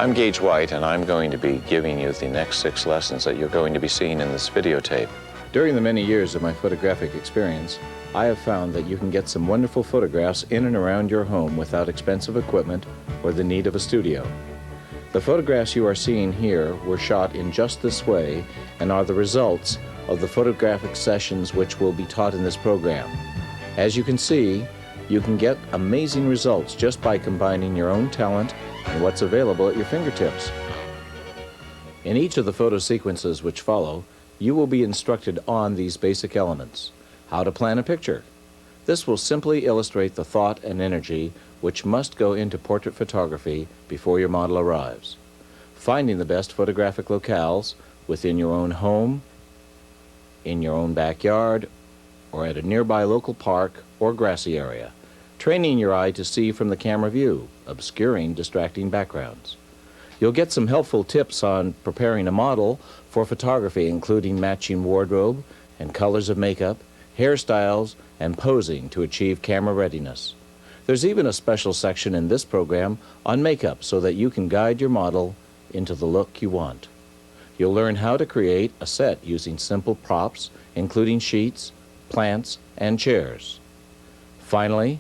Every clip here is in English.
I'm Gage White, and I'm going to be giving you the next 6 lessons that you're going to be seeing in this videotape. During the many years of my photographic experience, I have found that you can get some wonderful photographs in and around your home without expensive equipment or the need of a studio. The photographs you are seeing here were shot in just this way and are the results of the photographic sessions which will be taught in this program. As you can see, you can get amazing results just by combining your own talent and what's available at your fingertips. In each of the photo sequences which follow, you will be instructed on these basic elements. How to plan a picture. This will simply illustrate the thought and energy which must go into portrait photography before your model arrives. Finding the best photographic locales within your own home, in your own backyard, or at a nearby local park or grassy area. Training your eye to see from the camera view, obscuring distracting backgrounds. You'll get some helpful tips on preparing a model for photography, including matching wardrobe and colors of makeup, hairstyles, and posing to achieve camera readiness. There's even a special section in this program on makeup so that you can guide your model into the look you want. You'll learn how to create a set using simple props, including sheets, plants, and chairs. Finally,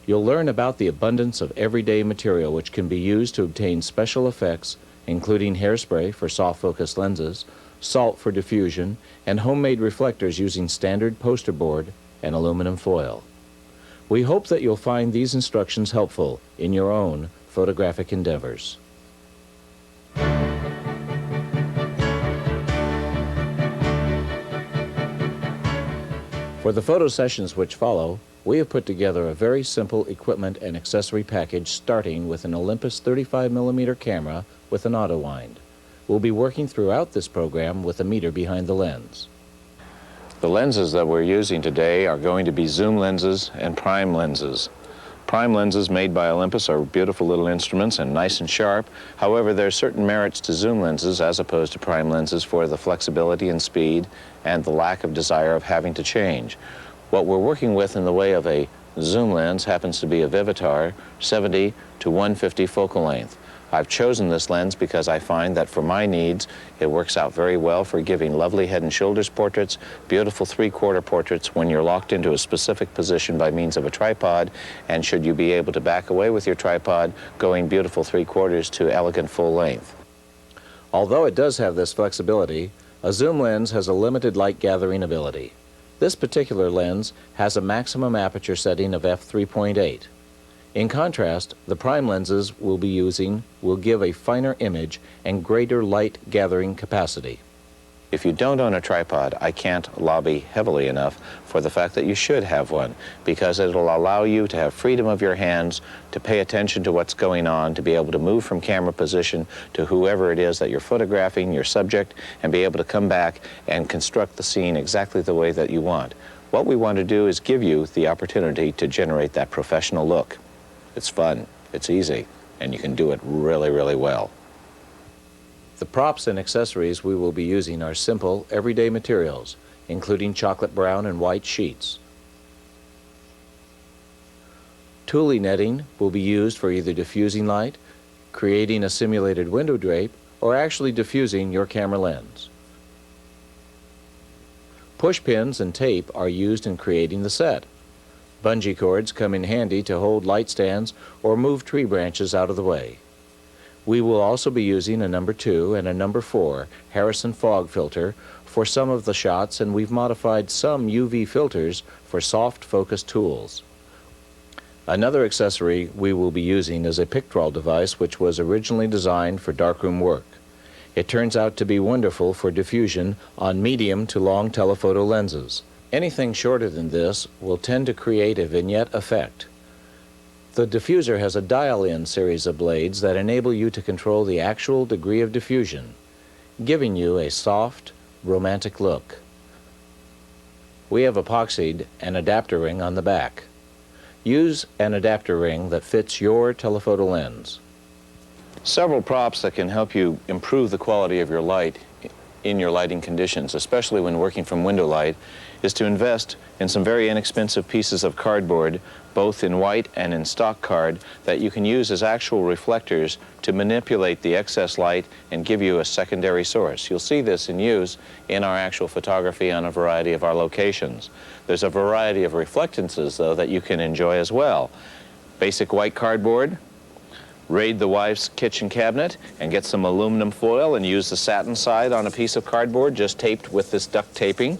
you'll learn about the abundance of everyday material which can be used to obtain special effects, including hairspray for soft focus lenses, salt for diffusion, and homemade reflectors using standard poster board and aluminum foil. We hope that you'll find these instructions helpful in your own photographic endeavors. For the photo sessions which follow, we have put together a very simple equipment and accessory package starting with an Olympus 35mm camera with an auto wind. We'll be working throughout this program with a meter behind the lens. The lenses that we're using today are going to be zoom lenses and prime lenses. Prime lenses made by Olympus are beautiful little instruments and nice and sharp. However, there are certain merits to zoom lenses as opposed to prime lenses for the flexibility and speed and the lack of desire of having to change. What we're working with in the way of a zoom lens happens to be a Vivitar 70 to 150 focal length. I've chosen this lens because I find that for my needs, it works out very well for giving lovely head and shoulders portraits, beautiful three-quarter portraits when you're locked into a specific position by means of a tripod, and should you be able to back away with your tripod, going beautiful three-quarters to elegant full length. Although it does have this flexibility, a zoom lens has a limited light gathering ability. This particular lens has a maximum aperture setting of f3.8. In contrast, the prime lenses we'll be using will give a finer image and greater light gathering capacity. If you don't own a tripod, I can't lobby heavily enough for the fact that you should have one, because it'll allow you to have freedom of your hands, to pay attention to what's going on, to be able to move from camera position to whoever it is that you're photographing, your subject, and be able to come back and construct the scene exactly the way that you want. What we want to do is give you the opportunity to generate that professional look. It's fun, it's easy, and you can do it really, really well. The props and accessories we will be using are simple, everyday materials, including chocolate brown and white sheets. Tule netting will be used for either diffusing light, creating a simulated window drape, or actually diffusing your camera lens. Push pins and tape are used in creating the set. Bungee cords come in handy to hold light stands or move tree branches out of the way. We will also be using a number 2 and a number 4 Harrison fog filter for some of the shots, and we've modified some UV filters for soft focus tools. Another accessory we will be using is a pictorial device which was originally designed for darkroom work. It turns out to be wonderful for diffusion on medium to long telephoto lenses. Anything shorter than this will tend to create a vignette effect. The diffuser has a dial-in series of blades that enable you to control the actual degree of diffusion, giving you a soft, romantic look. We have epoxied an adapter ring on the back. Use an adapter ring that fits your telephoto lens. Several props that can help you improve the quality of your light in your lighting conditions, especially when working from window light, is to invest in some very inexpensive pieces of cardboard, both in white and in stock card, that you can use as actual reflectors to manipulate the excess light and give you a secondary source. You'll see this in use in our actual photography on a variety of our locations. There's a variety of reflectances, though, that you can enjoy as well. Basic white cardboard. Raid the wife's kitchen cabinet and get some aluminum foil and use the satin side on a piece of cardboard just taped with this duct taping,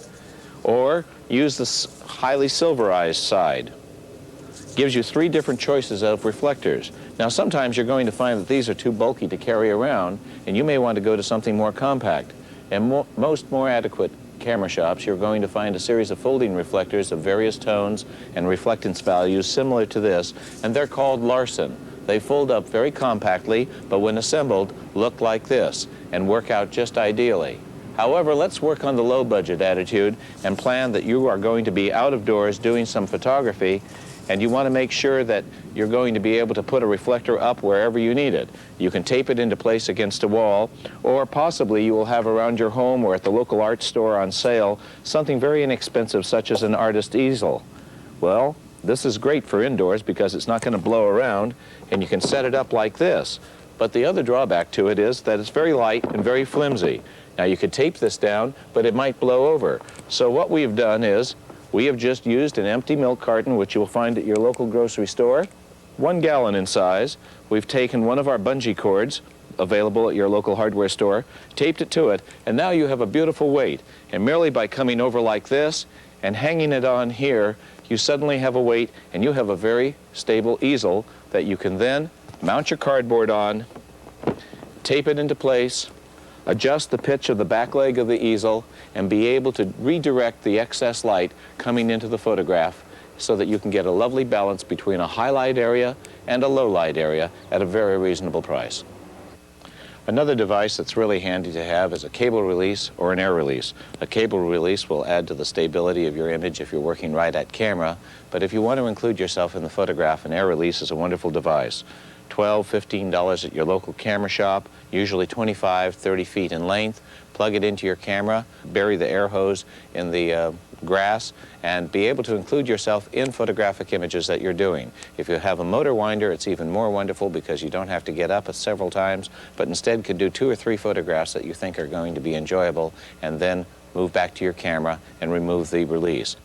or use the highly silverized side. Gives you 3 different choices of reflectors. Now sometimes you're going to find that these are too bulky to carry around, and you may want to go to something more compact. In most more adequate camera shops, you're going to find a series of folding reflectors of various tones and reflectance values similar to this, and they're called Larson. They fold up very compactly, but when assembled, look like this and work out just ideally. However, let's work on the low-budget attitude and plan that you are going to be out of doors doing some photography, and you want to make sure that you're going to be able to put a reflector up wherever you need it. You can tape it into place against a wall, or possibly you will have around your home or at the local art store on sale something very inexpensive such as an artist easel. Well, this is great for indoors because it's not going to blow around, and you can set it up like this. But the other drawback to it is that it's very light and very flimsy. Now you could tape this down, but it might blow over. So what we've done is we have just used an empty milk carton, which you'll find at your local grocery store, 1 gallon in size. We've taken one of our bungee cords available at your local hardware store, taped it to it, and now you have a beautiful weight. And merely by coming over like this and hanging it on here, you suddenly have a weight, and you have a very stable easel that you can then mount your cardboard on, tape it into place, adjust the pitch of the back leg of the easel, and be able to redirect the excess light coming into the photograph so that you can get a lovely balance between a highlight area and a low light area at a very reasonable price. Another device that's really handy to have is a cable release or an air release. A cable release will add to the stability of your image if you're working right at camera, but if you want to include yourself in the photograph, an air release is a wonderful device. $12, $15 at your local camera shop, usually 25, 30 feet in length. Plug it into your camera, bury the air hose in the grass, and be able to include yourself in photographic images that you're doing. If you have a motor winder, it's even more wonderful because you don't have to get up several times, but instead can do 2 or 3 photographs that you think are going to be enjoyable, and then move back to your camera and remove the release.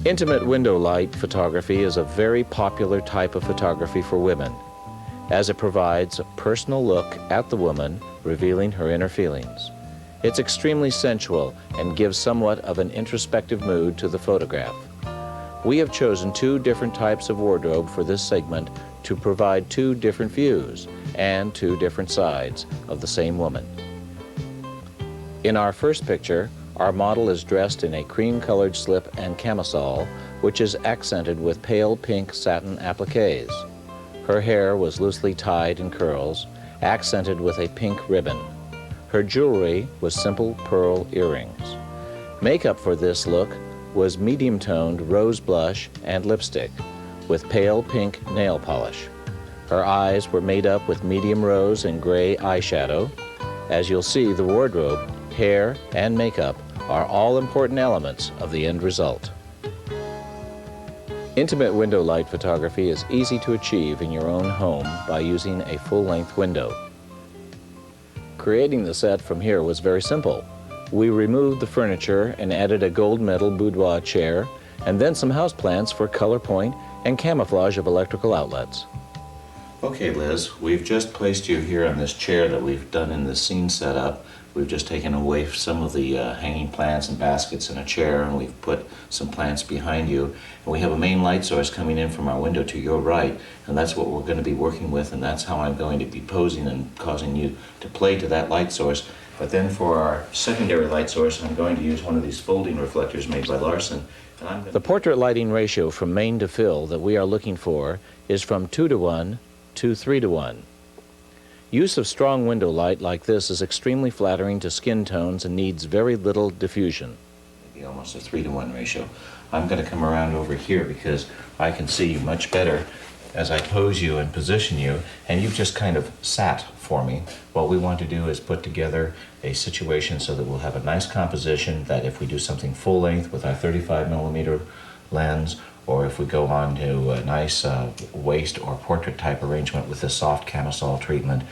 Intimate window light photography is a very popular type of photography for women, as it provides a personal look at the woman, revealing her inner feelings. It's extremely sensual and gives somewhat of an introspective mood to the photograph. We have chosen 2 different types of wardrobe for this segment to provide 2 different views and 2 different sides of the same woman. In our first picture, our model is dressed in a cream-colored slip and camisole, which is accented with pale pink satin appliques. Her hair was loosely tied in curls, accented with a pink ribbon. Her jewelry was simple pearl earrings. Makeup for this look was medium-toned rose blush and lipstick, with pale pink nail polish. Her eyes were made up with medium rose and gray eyeshadow. As you'll see, the wardrobe, hair, and makeup are all important elements of the end result. Intimate window light photography is easy to achieve in your own home by using a full-length window. Creating the set from here was very simple. We removed the furniture and added a gold medal boudoir chair, and then some houseplants for color point and camouflage of electrical outlets. Okay, Liz, we've just placed you here on this chair that we've done in the scene setup. We've just taken away some of the hanging plants and baskets in a chair, and we've put some plants behind you. And we have a main light source coming in from our window to your right, and that's what we're going to be working with, and that's how I'm going to be posing and causing you to play to that light source. But then for our secondary light source, I'm going to use one of these folding reflectors made by Larson. And the portrait lighting ratio from main to fill that we are looking for is from 2:1 to 3:1. Use of strong window light like this is extremely flattering to skin tones and needs very little diffusion. Maybe almost a 3:1 ratio. I'm going to come around over here because I can see you much better as I pose you and position you, and you've just kind of sat for me, what we want to do is put together a situation so that we'll have a nice composition that if we do something full length with our 35mm lens, or if we go on to a nice waist or portrait type arrangement with this soft camisole treatment,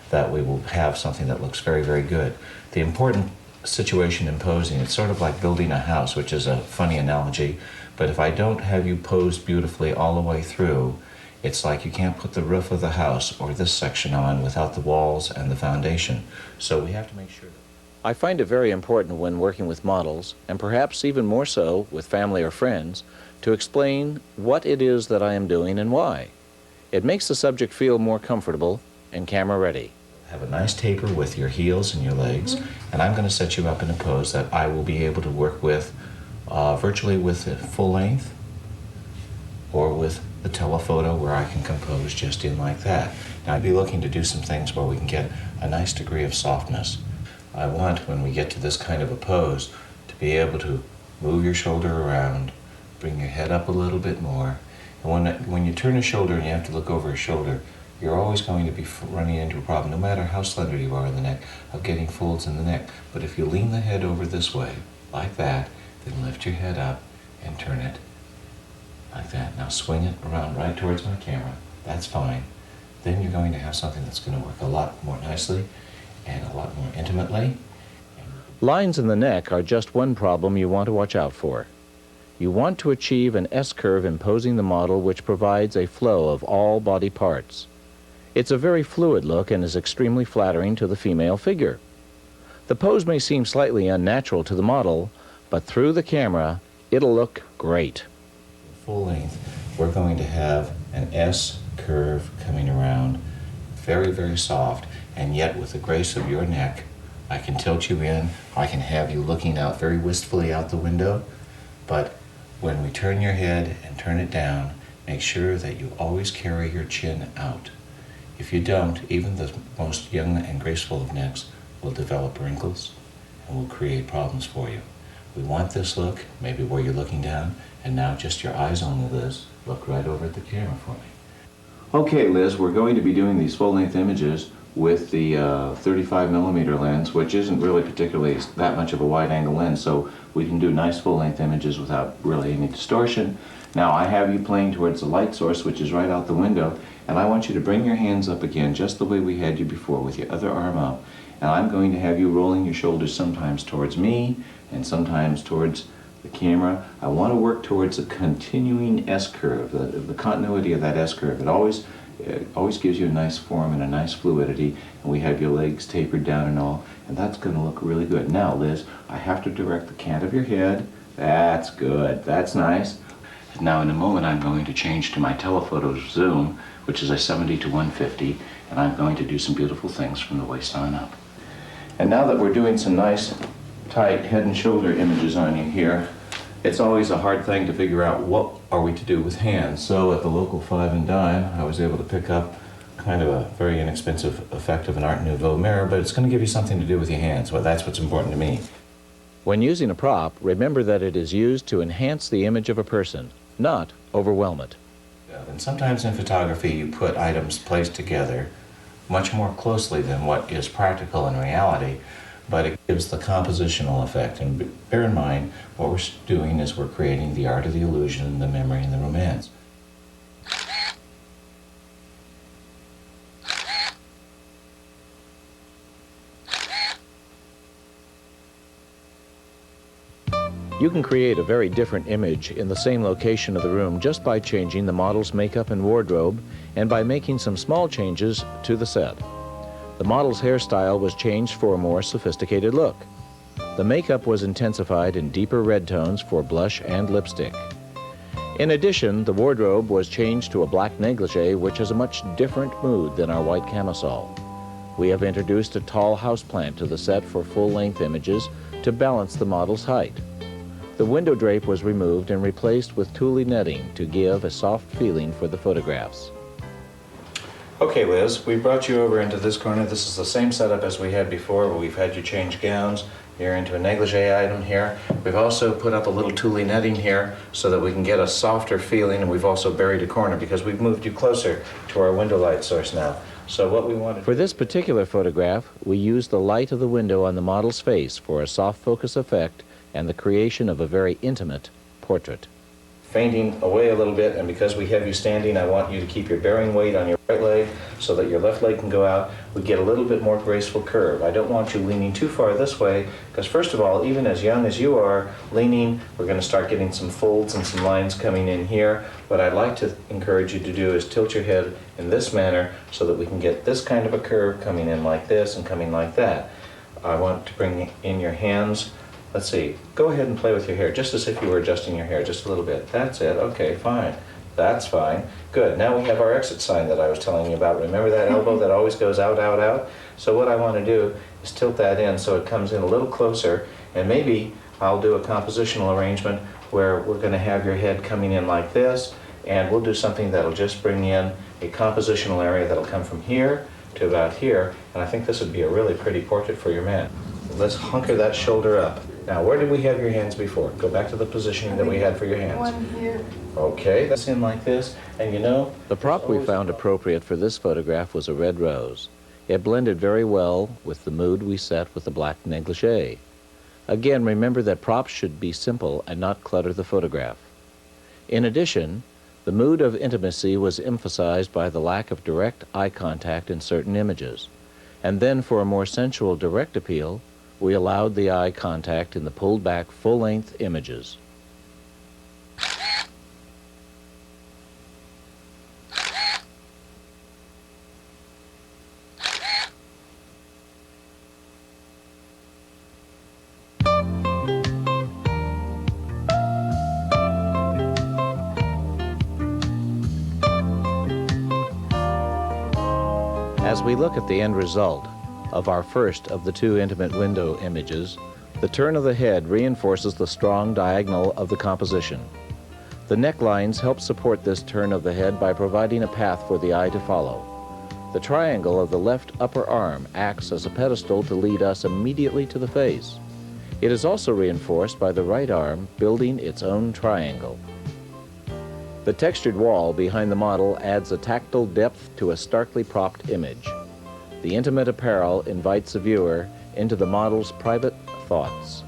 that we will have something that looks very, very good. The important situation in posing, it's sort of like building a house, which is a funny analogy, but if I don't have you posed beautifully all the way through, it's like you can't put the roof of the house or this section on without the walls and the foundation. So we have to make sure that... I find it very important when working with models, and perhaps even more so with family or friends, to explain what it is that I am doing and why. It makes the subject feel more comfortable and camera ready. Have a nice taper with your heels and your legs, and I'm going to set you up in a pose that I will be able to work with virtually with a full length or with the telephoto where I can compose just in like that. Now I'd be looking to do some things where we can get a nice degree of softness. I want, when we get to this kind of a pose, to be able to move your shoulder around, bring your head up a little bit more, and when you turn a shoulder and you have to look over a shoulder, you're always going to be running into a problem, no matter how slender you are in the neck, of getting folds in the neck. But if you lean the head over this way, like that, then lift your head up and turn it like that. Now swing it around right towards my camera. That's fine. Then you're going to have something that's going to work a lot more nicely and a lot more intimately. Lines in the neck are just one problem you want to watch out for. You want to achieve an S-curve imposing the model which provides a flow of all body parts. It's a very fluid look and is extremely flattering to the female figure. The pose may seem slightly unnatural to the model, but through the camera, it'll look great. Full length, we're going to have an S curve coming around, very, very soft, and yet with the grace of your neck, I can tilt you in, I can have you looking out very wistfully out the window, but when we turn your head and turn it down, make sure that you always carry your chin out. If you don't, even the most young and graceful of necks will develop wrinkles and will create problems for you. We want this look, maybe where you're looking down, and now just your eyes only, Liz. Look right over at the camera for me. Okay, Liz, we're going to be doing these full-length images with the 35mm lens, which isn't really particularly that much of a wide-angle lens, so we can do nice full-length images without really any distortion. Now, I have you playing towards the light source, which is right out the window, and I want you to bring your hands up again, just the way we had you before, with your other arm up. And I'm going to have you rolling your shoulders sometimes towards me, and sometimes towards the camera. I want to work towards a continuing S-curve, the continuity of that S-curve. It always gives you a nice form and a nice fluidity, and we have your legs tapered down and all, and that's going to look really good. Now, Liz, I have to direct the cant of your head. That's good. That's nice. Now, in a moment, I'm going to change to my telephoto zoom, which is a 70 to 150, and I'm going to do some beautiful things from the waist on up. And now that we're doing some nice, tight head and shoulder images on you here, it's always a hard thing to figure out what are we to do with hands. So at the local 5 and dime, I was able to pick up kind of a very inexpensive effect of an Art Nouveau mirror, but it's going to give you something to do with your hands. Well, that's what's important to me. When using a prop, remember that it is used to enhance the image of a person, not overwhelm it. And sometimes in photography you put items placed together much more closely than what is practical in reality, but it gives the compositional effect. And bear in mind, what we're doing is we're creating the art of the illusion, the memory, and the romance. You can create a very different image in the same location of the room just by changing the model's makeup and wardrobe and by making some small changes to the set. The model's hairstyle was changed for a more sophisticated look. The makeup was intensified in deeper red tones for blush and lipstick. In addition, the wardrobe was changed to a black negligee, which is a much different mood than our white camisole. We have introduced a tall houseplant to the set for full-length images to balance the model's height. The window drape was removed and replaced with tulle netting to give a soft feeling for the photographs. Okay, Liz, we brought you over into this corner. This is the same setup as we had before, where we've had you change gowns. You're into a negligee item here. We've also put up a little tulle netting here so that we can get a softer feeling, and we've also buried a corner because we've moved you closer to our window light source now. So what we wanted... For this particular photograph, we used the light of the window on the model's face for a soft focus effect and the creation of a very intimate portrait. Fainting away a little bit, and because we have you standing, I want you to keep your bearing weight on your right leg so that your left leg can go out. We get a little bit more graceful curve. I don't want you leaning too far this way, because first of all, even as young as you are, leaning, we're going to start getting some folds and some lines coming in here. What I'd like to encourage you to do is tilt your head in this manner so that we can get this kind of a curve coming in like this and coming like that. I want to bring in your hands. Let's see, go ahead and play with your hair, just as if you were adjusting your hair just a little bit. That's it, okay, fine. That's fine. Good, now we have our exit sign that I was telling you about. Remember that elbow that always goes out, out, out? So what I want to do is tilt that in so it comes in a little closer, and maybe I'll do a compositional arrangement where we're going to have your head coming in like this, and we'll do something that'll just bring in a compositional area that'll come from here to about here, and I think this would be a really pretty portrait for your man. Let's hunker that shoulder up. Now, where did we have your hands before? Go back to the positioning that we had for your hands. One here. Okay, that's in like this, and you know... The prop we found appropriate for this photograph was a red rose. It blended very well with the mood we set with the black negligee. Again, remember that props should be simple and not clutter the photograph. In addition, the mood of intimacy was emphasized by the lack of direct eye contact in certain images. And then for a more sensual direct appeal, we allowed the eye contact in the pulled back full-length images. As we look at the end result of our first of the two intimate window images, the turn of the head reinforces the strong diagonal of the composition. The necklines help support this turn of the head by providing a path for the eye to follow. The triangle of the left upper arm acts as a pedestal to lead us immediately to the face. It is also reinforced by the right arm building its own triangle. The textured wall behind the model adds a tactile depth to a starkly propped image. The intimate apparel invites the viewer into the model's private thoughts.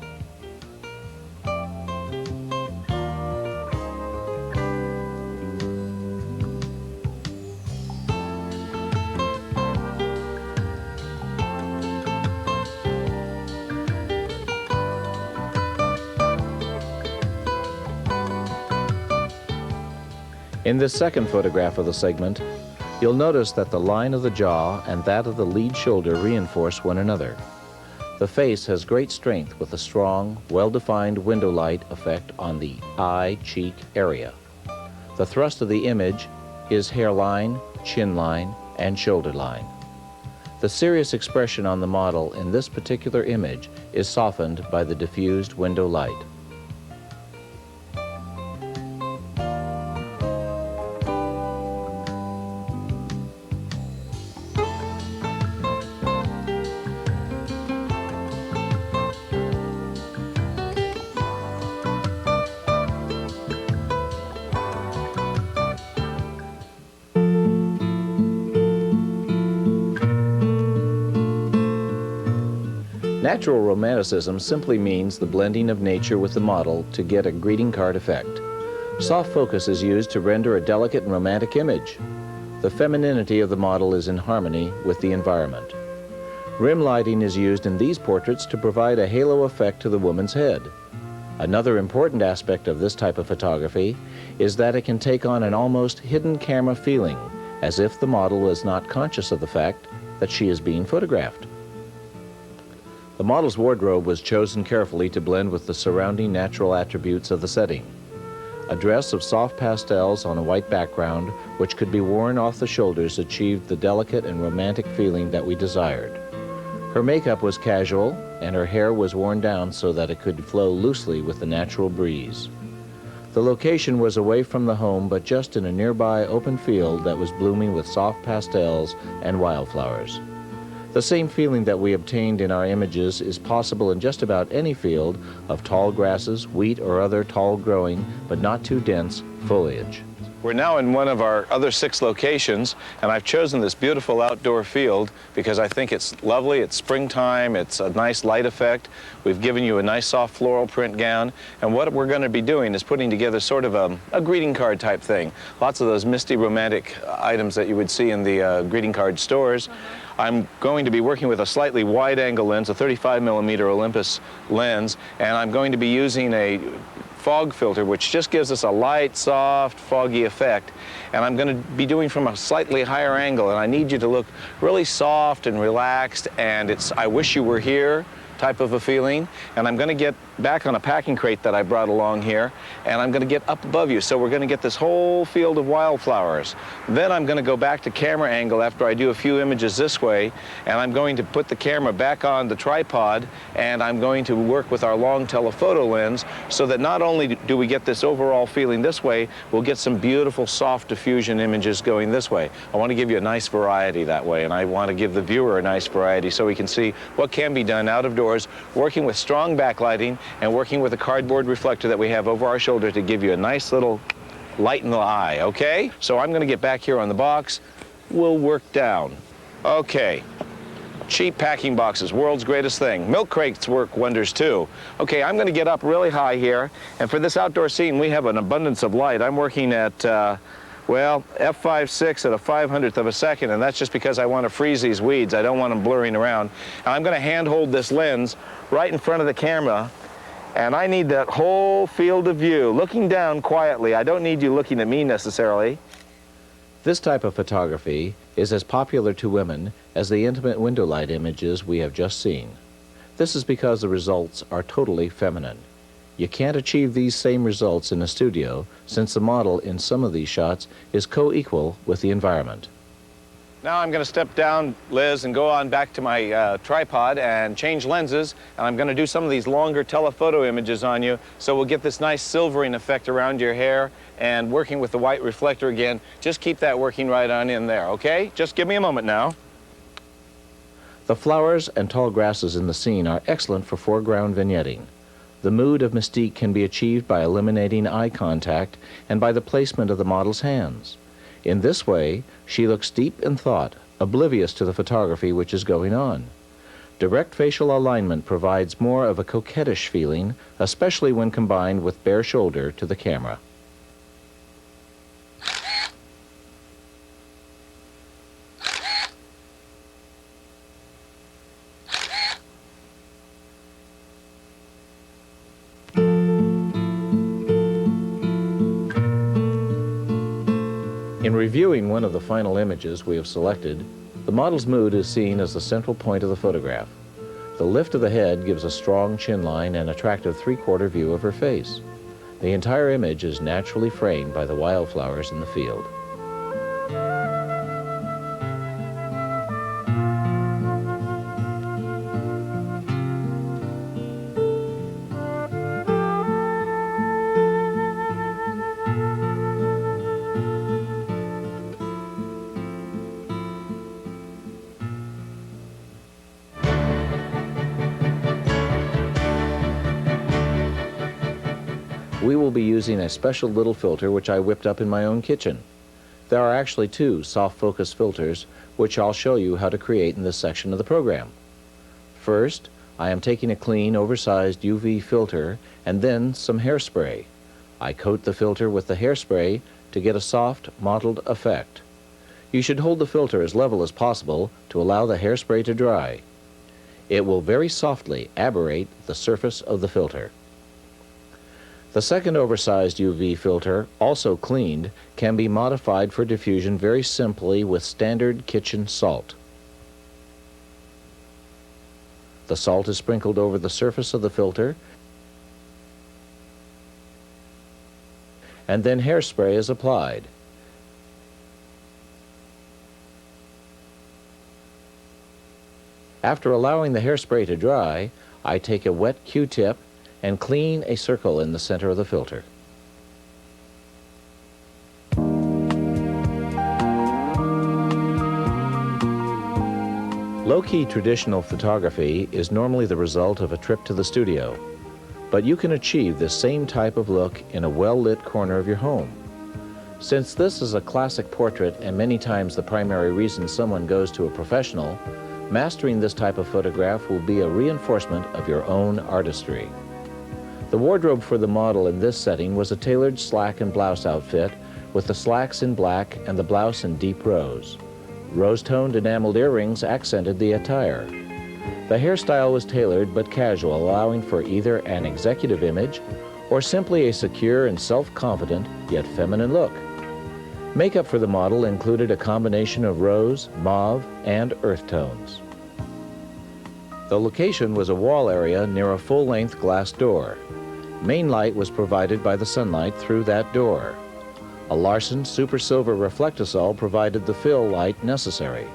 In this second photograph of the segment, you'll notice that the line of the jaw and that of the lead shoulder reinforce one another. The face has great strength with a strong, well-defined window light effect on the eye-cheek area. The thrust of the image is hairline, chin line, and shoulder line. The serious expression on the model in this particular image is softened by the diffused window light. Natural romanticism simply means the blending of nature with the model to get a greeting card effect. Soft focus is used to render a delicate and romantic image. The femininity of the model is in harmony with the environment. Rim lighting is used in these portraits to provide a halo effect to the woman's head. Another important aspect of this type of photography is that it can take on an almost hidden camera feeling, as if the model was not conscious of the fact that she is being photographed. The model's wardrobe was chosen carefully to blend with the surrounding natural attributes of the setting. A dress of soft pastels on a white background, which could be worn off the shoulders, achieved the delicate and romantic feeling that we desired. Her makeup was casual, and her hair was worn down so that it could flow loosely with the natural breeze. The location was away from the home, but just in a nearby open field that was blooming with soft pastels and wildflowers. The same feeling that we obtained in our images is possible in just about any field of tall grasses, wheat, or other tall growing, but not too dense, foliage. We're now in one of our other 6 locations, and I've chosen this beautiful outdoor field because I think it's lovely, it's springtime, it's a nice light effect. We've given you a nice soft floral print gown, and what we're going to be doing is putting together sort of a greeting card type thing. Lots of those misty romantic items that you would see in the greeting card stores. I'm going to be working with a slightly wide-angle lens, a 35mm Olympus lens, and I'm going to be using a fog filter, which just gives us a light, soft, foggy effect. And I'm going to be doing from a slightly higher angle, and I need you to look really soft and relaxed, and it's I wish you were here type of a feeling. And I'm going to get back on a packing crate that I brought along here, and I'm going to get up above you. So we're going to get this whole field of wildflowers. Then I'm going to go back to camera angle after I do a few images this way, and I'm going to put the camera back on the tripod, and I'm going to work with our long telephoto lens so that not only do we get this overall feeling this way, we'll get some beautiful soft diffusion images going this way. I want to give you a nice variety that way, and I want to give the viewer a nice variety so we can see what can be done out of doors, working with strong backlighting and working with a cardboard reflector that we have over our shoulder to give you a nice little light in the eye, okay? So I'm going to get back here on the box. We'll work down. Okay. Cheap packing boxes, world's greatest thing. Milk crates work wonders too. Okay, I'm going to get up really high here, and for this outdoor scene we have an abundance of light. I'm working at well, f5.6 at a 500th of a second, and that's just because I want to freeze these weeds. I don't want them blurring around. And I'm going to hand hold this lens right in front of the camera, and I need that whole field of view, looking down quietly. I don't need you looking at me necessarily. This type of photography is as popular to women as the intimate window light images we have just seen. This is because the results are totally feminine. You can't achieve these same results in a studio, since the model in some of these shots is co-equal with the environment. Now I'm going to step down, Liz, and go on back to my tripod and change lenses, and I'm going to do some of these longer telephoto images on you, so we'll get this nice silvering effect around your hair, and working with the white reflector again. Just keep that working right on in there, okay? Just give me a moment now. The flowers and tall grasses in the scene are excellent for foreground vignetting. The mood of mystique can be achieved by eliminating eye contact and by the placement of the model's hands. In this way, she looks deep in thought, oblivious to the photography which is going on. Direct facial alignment provides more of a coquettish feeling, especially when combined with bare shoulder to the camera. In reviewing one of the final images we have selected, the model's mood is seen as the central point of the photograph. The lift of the head gives a strong chin line and attractive three-quarter view of her face. The entire image is naturally framed by the wildflowers in the field. We will be using a special little filter which I whipped up in my own kitchen. There are actually two soft focus filters which I'll show you how to create in this section of the program. First, I am taking a clean, oversized UV filter and then some hairspray. I coat the filter with the hairspray to get a soft, mottled effect. You should hold the filter as level as possible to allow the hairspray to dry. It will very softly aberrate the surface of the filter. The second oversized UV filter, also cleaned, can be modified for diffusion very simply with standard kitchen salt. The salt is sprinkled over the surface of the filter, and then hairspray is applied. After allowing the hairspray to dry, I take a wet Q-tip and clean a circle in the center of the filter. Low-key traditional photography is normally the result of a trip to the studio, but you can achieve this same type of look in a well-lit corner of your home. Since this is a classic portrait and many times the primary reason someone goes to a professional, mastering this type of photograph will be a reinforcement of your own artistry. The wardrobe for the model in this setting was a tailored slack and blouse outfit with the slacks in black and the blouse in deep rose. Rose-toned enameled earrings accented the attire. The hairstyle was tailored but casual, allowing for either an executive image or simply a secure and self-confident yet feminine look. Makeup for the model included a combination of rose, mauve, and earth tones. The location was a wall area near a full-length glass door. Main light was provided by the sunlight through that door. A Larson Super Silver Reflectosol provided the fill light necessary.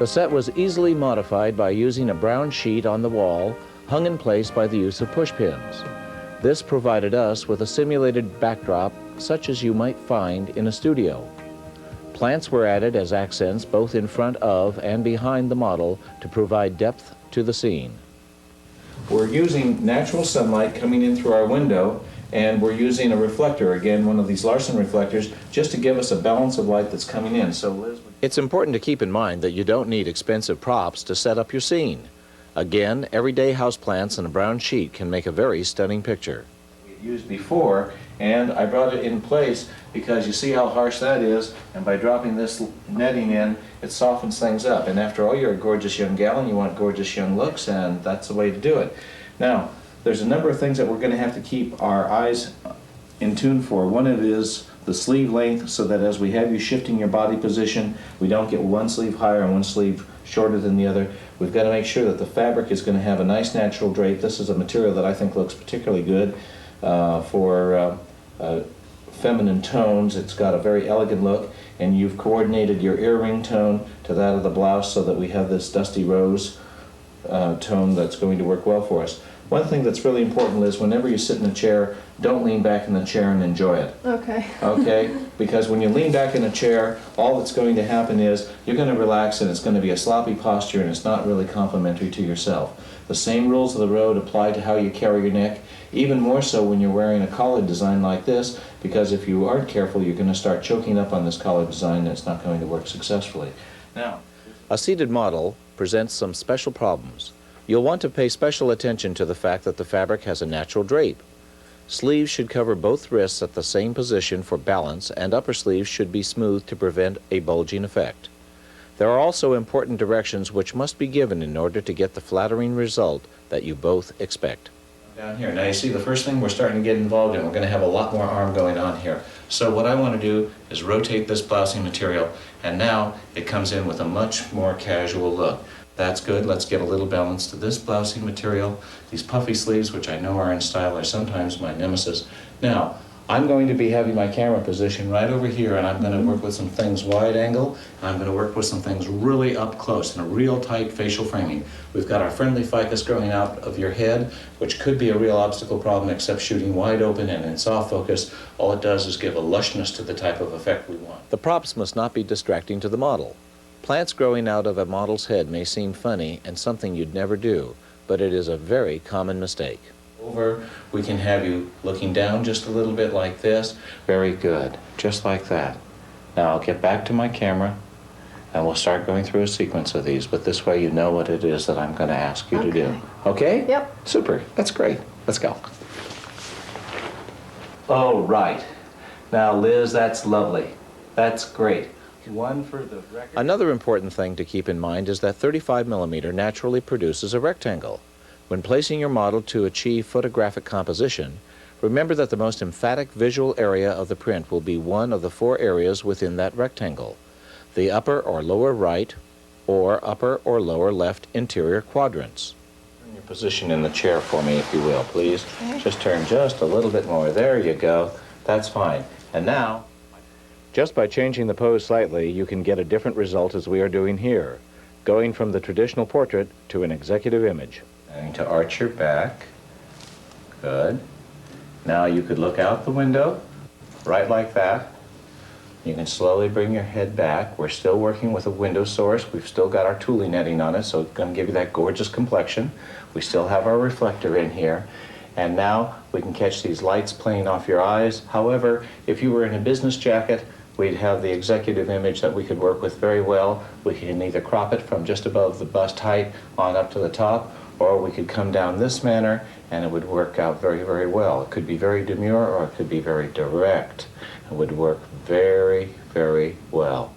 The set was easily modified by using a brown sheet on the wall, hung in place by the use of push pins. This provided us with a simulated backdrop such as you might find in a studio. Plants were added as accents both in front of and behind the model to provide depth to the scene. We're using natural sunlight coming in through our window, and we're using a reflector, again one of these Larson reflectors, just to give us a balance of light that's coming in. So Liz, it's important to keep in mind that you don't need expensive props to set up your scene. Again, everyday houseplants and a brown sheet can make a very stunning picture. We used before, and I brought it in place because you see how harsh that is, and by dropping this netting in, it softens things up. And after all, you're a gorgeous young gal and you want gorgeous young looks, and that's the way to do it. Now, there's a number of things that we're going to have to keep our eyes in tune for. One of it is the sleeve length, so that as we have you shifting your body position, we don't get one sleeve higher and one sleeve shorter than the other. We've got to make sure that the fabric is going to have a nice natural drape. This is a material that I think looks particularly good for feminine tones. It's got a very elegant look, and you've coordinated your earring tone to that of the blouse so that we have this dusty rose tone that's going to work well for us. One thing that's really important is whenever you sit in a chair, don't lean back in the chair and enjoy it. Okay. Okay? Because when you lean back in a chair, all that's going to happen is you're going to relax and it's going to be a sloppy posture and it's not really complimentary to yourself. The same rules of the road apply to how you carry your neck, even more so when you're wearing a collar design like this, because if you aren't careful, you're going to start choking up on this collar design and it's not going to work successfully. Now, a seated model presents some special problems. You'll want to pay special attention to the fact that the fabric has a natural drape. Sleeves should cover both wrists at the same position for balance, and upper sleeves should be smooth to prevent a bulging effect. There are also important directions which must be given in order to get the flattering result that you both expect. Down here, now you see the first thing we're starting to get involved in, we're going to have a lot more arm going on here. So what I want to do is rotate this blousing material, and now it comes in with a much more casual look. That's good. Let's get a little balance to this blousing material. These puffy sleeves, which I know are in style, are sometimes my nemesis. Now, I'm going to be having my camera position right over here, and I'm going to work with some things wide angle, and I'm going to work with some things really up close in a real tight facial framing. We've got our friendly ficus growing out of your head, which could be a real obstacle problem, except shooting wide open and in soft focus. All it does is give a lushness to the type of effect we want. The props must not be distracting to the model. Plants growing out of a model's head may seem funny and something you'd never do, but it is a very common mistake. Over, we can have you looking down just a little bit like this. Very good, just like that. Now I'll get back to my camera and we'll start going through a sequence of these, but this way you know what it is that I'm going to ask you to do. Okay? Yep. Super, that's great. Let's go. All right. Now Liz, that's lovely. That's great. One for the record. Another important thing to keep in mind is that 35mm naturally produces a rectangle. When placing your model to achieve photographic composition, remember that the most emphatic visual area of the print will be one of the four areas within that rectangle: the upper or lower right or upper or lower left interior quadrants. Turn your position in the chair for me, if you will, please. Okay. Just turn just a little bit more. There you go. That's fine. And now, just by changing the pose slightly, you can get a different result as we are doing here, going from the traditional portrait to an executive image. Going to arch your back. Good. Now you could look out the window, right like that. You can slowly bring your head back. We're still working with a window source. We've still got our tule netting on it, so it's going to give you that gorgeous complexion. We still have our reflector in here. And now we can catch these lights playing off your eyes. However, if you were in a business jacket, we'd have the executive image that we could work with very well. We can either crop it from just above the bust height on up to the top, or we could come down this manner and it would work out very, very well. It could be very demure or it could be very direct. It would work very, very well.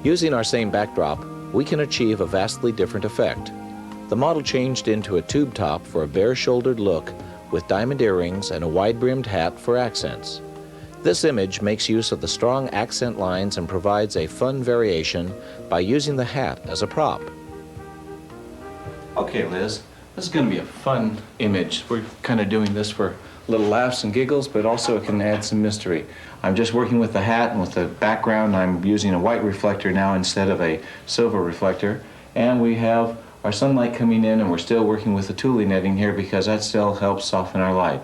Using our same backdrop, we can achieve a vastly different effect. The model changed into a tube top for a bare-shouldered look with diamond earrings and a wide-brimmed hat for accents. This image makes use of the strong accent lines and provides a fun variation by using the hat as a prop. Okay, Liz, this is going to be a fun image. We're kind of doing this for little laughs and giggles, but also it can add some mystery. I'm just working with the hat and with the background. I'm using a white reflector now instead of a silver reflector. And we have our sunlight coming in, and we're still working with the tule netting here because that still helps soften our light.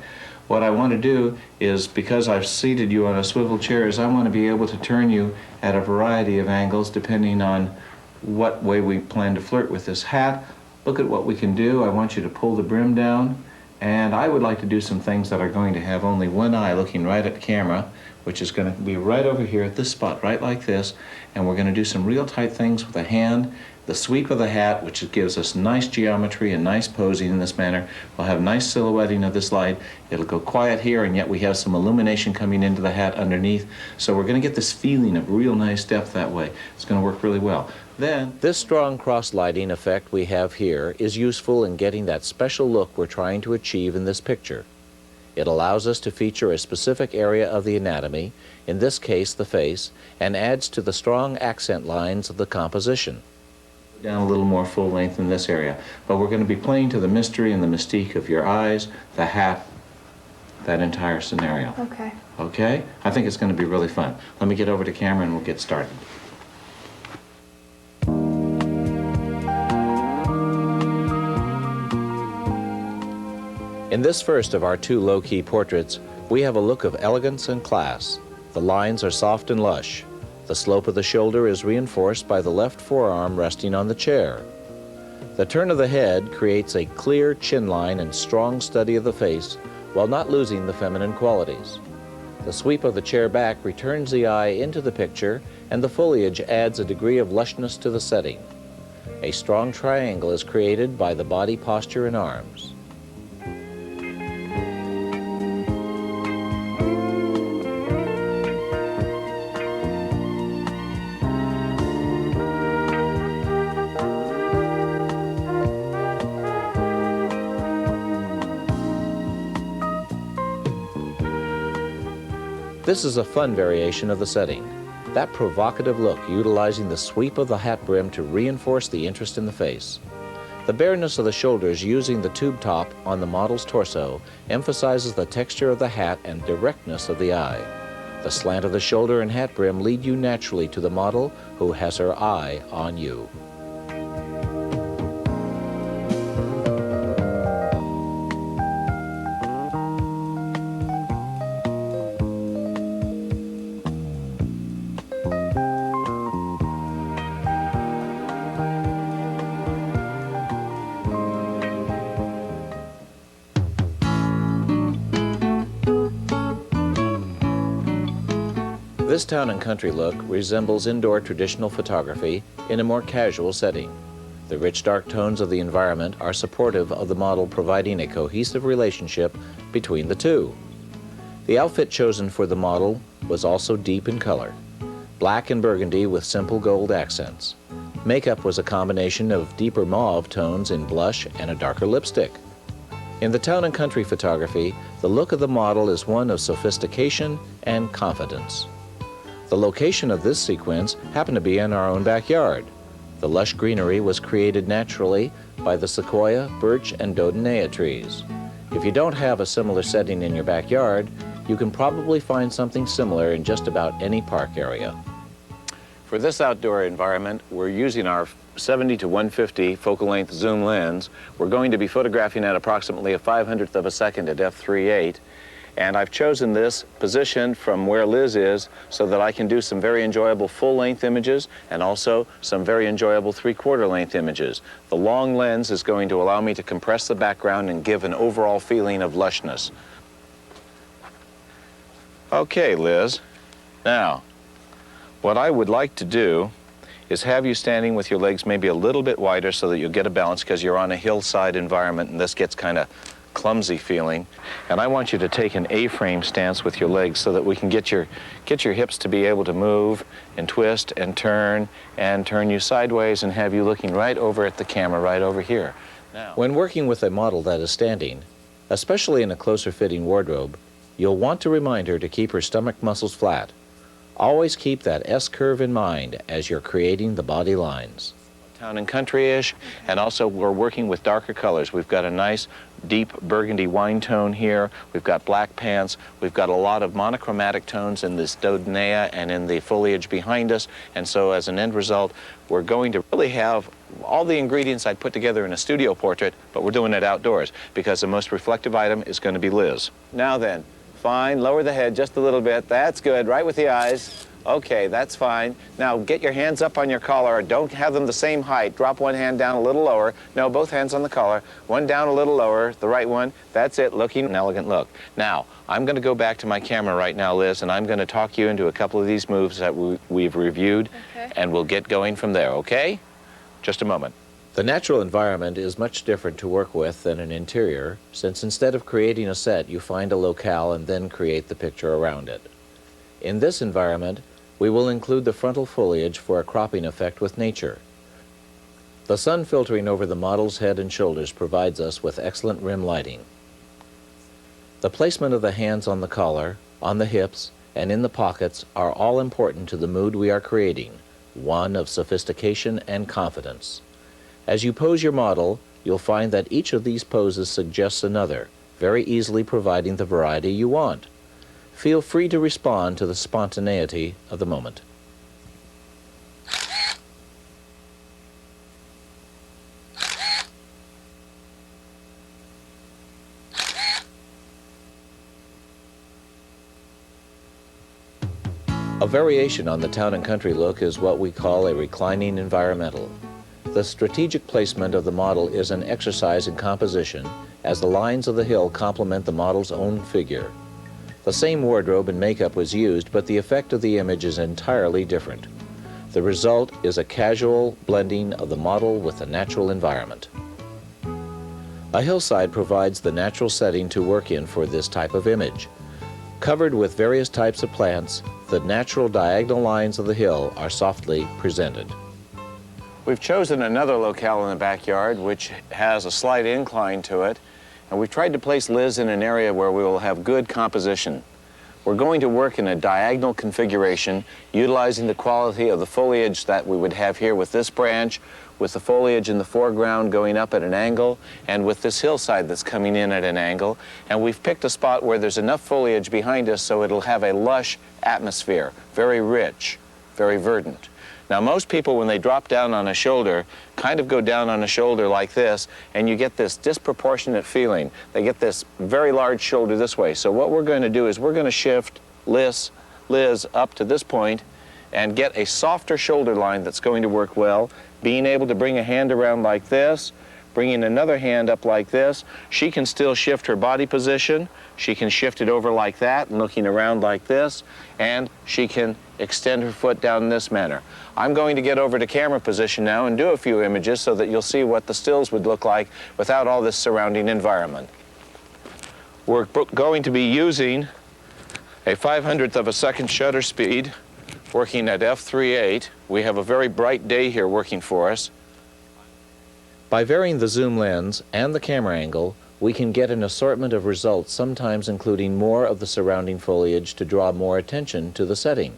What I want to do is, because I've seated you on a swivel chair, is I want to be able to turn you at a variety of angles depending on what way we plan to flirt with this hat. Look at what we can do. I want you to pull the brim down, and I would like to do some things that are going to have only one eye looking right at the camera, which is going to be right over here at this spot, right like this, and we're going to do some real tight things with the hand, the sweep of the hat, which gives us nice geometry and nice posing in this manner. We'll have nice silhouetting of this light. It'll go quiet here, and yet we have some illumination coming into the hat underneath, so we're going to get this feeling of real nice depth that way. It's going to work really well. Then, this strong cross-lighting effect we have here is useful in getting that special look we're trying to achieve in this picture. It allows us to feature a specific area of the anatomy, in this case the face, and adds to the strong accent lines of the composition. Down a little more full length in this area, but we're going to be playing to the mystery and the mystique of your eyes, the hat, that entire scenario. Okay. Okay? I think it's going to be really fun. Let me get over to camera and we'll get started. In this first of our two low-key portraits, we have a look of elegance and class. The lines are soft and lush. The slope of the shoulder is reinforced by the left forearm resting on the chair. The turn of the head creates a clear chin line and strong study of the face while not losing the feminine qualities. The sweep of the chair back returns the eye into the picture, and the foliage adds a degree of lushness to the setting. A strong triangle is created by the body posture and arms. This is a fun variation of the setting. That provocative look utilizing the sweep of the hat brim to reinforce the interest in the face. The bareness of the shoulders using the tube top on the model's torso emphasizes the texture of the hat and directness of the eye. The slant of the shoulder and hat brim lead you naturally to the model who has her eye on you. This town and country look resembles indoor traditional photography in a more casual setting. The rich dark tones of the environment are supportive of the model, providing a cohesive relationship between the two. The outfit chosen for the model was also deep in color, black and burgundy with simple gold accents. Makeup was a combination of deeper mauve tones in blush and a darker lipstick. In the town and country photography, the look of the model is one of sophistication and confidence. The location of this sequence happened to be in our own backyard. The lush greenery was created naturally by the sequoia, birch, and dodonea trees. If you don't have a similar setting in your backyard, you can probably find something similar in just about any park area. For this outdoor environment, we're using our 70 to 150 focal length zoom lens. We're going to be photographing at approximately a 500th of a second at f3.8. And I've chosen this position from where Liz is so that I can do some very enjoyable full-length images and also some very enjoyable three-quarter length images. The long lens is going to allow me to compress the background and give an overall feeling of lushness. Okay, Liz. Now, what I would like to do is have you standing with your legs maybe a little bit wider so that you'll get a balance, because you're on a hillside environment and this gets kind of clumsy feeling. And I want you to take an A-frame stance with your legs so that we can get your hips to be able to move and twist and turn you sideways and have you looking right over at the camera right over here. Now, when working with a model that is standing, especially in a closer fitting wardrobe, you'll want to remind her to keep her stomach muscles flat. Always keep that S-curve in mind as you're creating the body lines. Town and country-ish, and also we're working with darker colors. We've got a nice deep burgundy wine tone here. We've got black pants. We've got a lot of monochromatic tones in this dodonea and in the foliage behind us. And so as an end result, we're going to really have all the ingredients I'd put together in a studio portrait, but we're doing it outdoors because the most reflective item is going to be Liz. Now then, fine, lower the head just a little bit. That's good, right with the eyes. Okay, that's fine. Now get your hands up on your collar. Don't have them the same height. Drop one hand down a little lower. No, both hands on the collar. One down a little lower, the right one. That's it, looking an elegant look. Now, I'm going to go back to my camera right now, Liz, and I'm going to talk you into a couple of these moves that we've reviewed, okay, and we'll get going from there, okay? Just a moment. The natural environment is much different to work with than an interior, since instead of creating a set, you find a locale and then create the picture around it. In this environment, we will include the frontal foliage for a cropping effect with nature. The sun filtering over the model's head and shoulders provides us with excellent rim lighting. The placement of the hands on the collar, on the hips, and in the pockets are all important to the mood we are creating, one of sophistication and confidence. As you pose your model, you'll find that each of these poses suggests another, very easily providing the variety you want. Feel free to respond to the spontaneity of the moment. A variation on the town and country look is what we call a reclining environmental. The strategic placement of the model is an exercise in composition, as the lines of the hill complement the model's own figure. The same wardrobe and makeup was used, but the effect of the image is entirely different. The result is a casual blending of the model with the natural environment. A hillside provides the natural setting to work in for this type of image. Covered with various types of plants, the natural diagonal lines of the hill are softly presented. We've chosen another locale in the backyard which has a slight incline to it. And we've tried to place Liz in an area where we will have good composition. We're going to work in a diagonal configuration, utilizing the quality of the foliage that we would have here with this branch, with the foliage in the foreground going up at an angle, and with this hillside that's coming in at an angle. And we've picked a spot where there's enough foliage behind us so it'll have a lush atmosphere, very rich, very verdant. Now, most people, when they drop down on a shoulder, kind of go down on a shoulder like this, and you get this disproportionate feeling. They get this very large shoulder this way. So what we're going to do is we're going to shift Liz up to this point and get a softer shoulder line that's going to work well, being able to bring a hand around like this, bringing another hand up like this. She can still shift her body position. She can shift it over like that and looking around like this, and she can extend her foot down in this manner. I'm going to get over to camera position now and do a few images so that you'll see what the stills would look like without all this surrounding environment. We're going to be using a 500th of a second shutter speed, working at f3.8. We have a very bright day here working for us. By varying the zoom lens and the camera angle, we can get an assortment of results, sometimes including more of the surrounding foliage to draw more attention to the setting.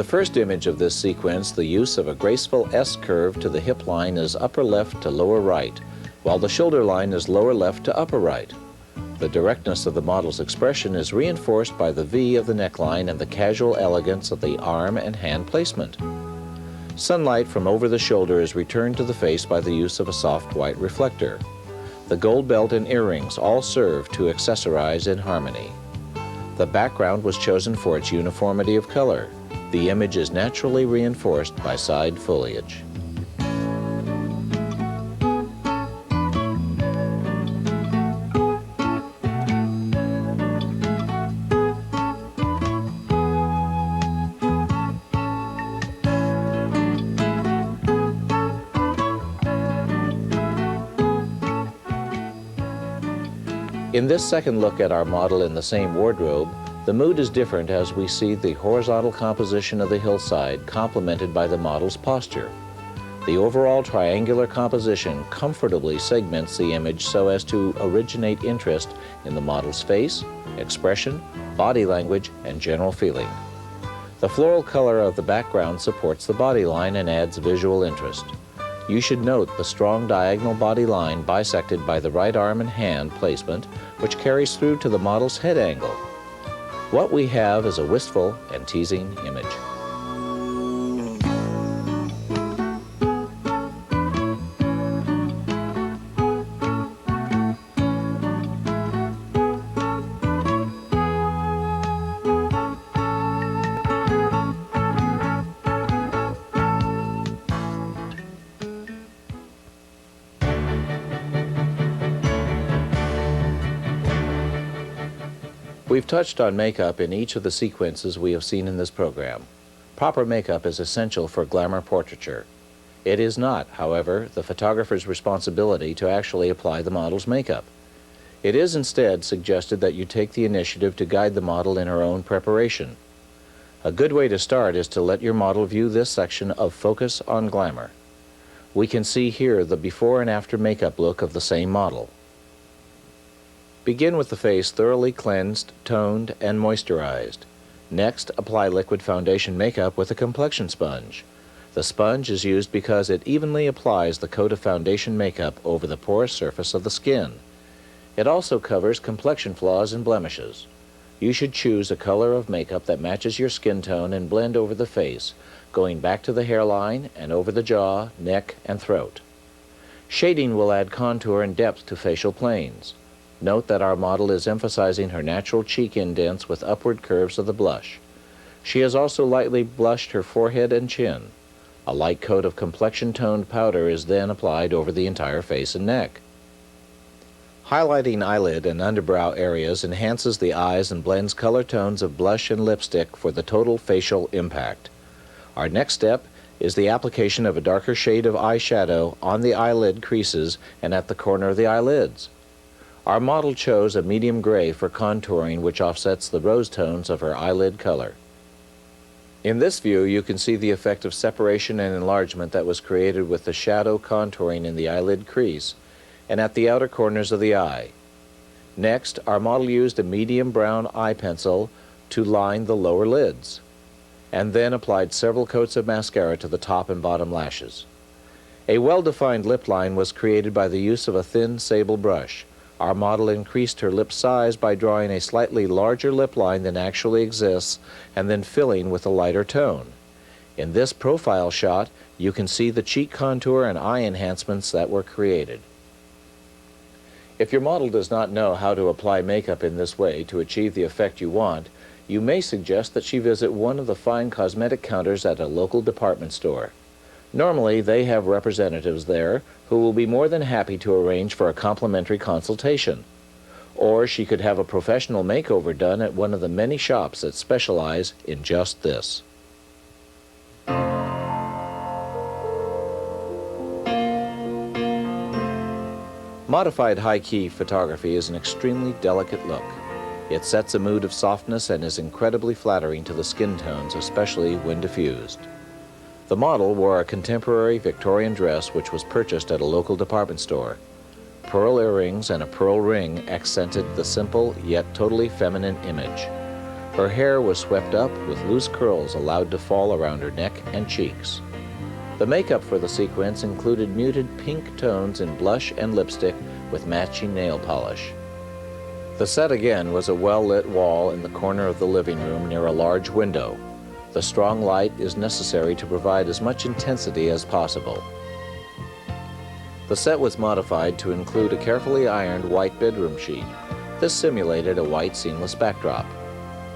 the first image of this sequence, the use of a graceful S-curve to the hip line is upper left to lower right, while the shoulder line is lower left to upper right. The directness of the model's expression is reinforced by the V of the neckline and the casual elegance of the arm and hand placement. Sunlight from over the shoulder is returned to the face by the use of a soft white reflector. The gold belt and earrings all serve to accessorize in harmony. The background was chosen for its uniformity of color. The image is naturally reinforced by side foliage. In this second look at our model in the same wardrobe, the mood is different as we see the horizontal composition of the hillside complemented by the model's posture. The overall triangular composition comfortably segments the image so as to originate interest in the model's face, expression, body language, and general feeling. The floral color of the background supports the body line and adds visual interest. You should note the strong diagonal body line bisected by the right arm and hand placement, which carries through to the model's head angle. What we have is a wistful and teasing image. We've touched on makeup in each of the sequences we have seen in this program. Proper makeup is essential for glamour portraiture. It is not, however, the photographer's responsibility to actually apply the model's makeup. It is instead suggested that you take the initiative to guide the model in her own preparation. A good way to start is to let your model view this section of Focus on Glamour. We can see here the before and after makeup look of the same model. Begin with the face thoroughly cleansed, toned, and moisturized. Next, apply liquid foundation makeup with a complexion sponge. The sponge is used because it evenly applies the coat of foundation makeup over the porous surface of the skin. It also covers complexion flaws and blemishes. You should choose a color of makeup that matches your skin tone and blend over the face, going back to the hairline and over the jaw, neck, and throat. Shading will add contour and depth to facial planes. Note that our model is emphasizing her natural cheek indents with upward curves of the blush. She has also lightly blushed her forehead and chin. A light coat of complexion-toned powder is then applied over the entire face and neck. Highlighting eyelid and underbrow areas enhances the eyes and blends color tones of blush and lipstick for the total facial impact. Our next step is the application of a darker shade of eyeshadow on the eyelid creases and at the corner of the eyelids. Our model chose a medium gray for contouring, which offsets the rose tones of her eyelid color. In this view, you can see the effect of separation and enlargement that was created with the shadow contouring in the eyelid crease and at the outer corners of the eye. Next, our model used a medium brown eye pencil to line the lower lids, and then applied several coats of mascara to the top and bottom lashes. A well-defined lip line was created by the use of a thin sable brush. Our model increased her lip size by drawing a slightly larger lip line than actually exists and then filling with a lighter tone. In this profile shot, you can see the cheek contour and eye enhancements that were created. If your model does not know how to apply makeup in this way to achieve the effect you want, you may suggest that she visit one of the fine cosmetic counters at a local department store. Normally, they have representatives there who will be more than happy to arrange for a complimentary consultation. Or she could have a professional makeover done at one of the many shops that specialize in just this. Modified high-key photography is an extremely delicate look. It sets a mood of softness and is incredibly flattering to the skin tones, especially when diffused. The model wore a contemporary Victorian dress which was purchased at a local department store. Pearl earrings and a pearl ring accented the simple yet totally feminine image. Her hair was swept up with loose curls allowed to fall around her neck and cheeks. The makeup for the sequence included muted pink tones in blush and lipstick with matching nail polish. The set again was a well-lit wall in the corner of the living room near a large window. The strong light is necessary to provide as much intensity as possible. The set was modified to include a carefully ironed white bedroom sheet. This simulated a white seamless backdrop.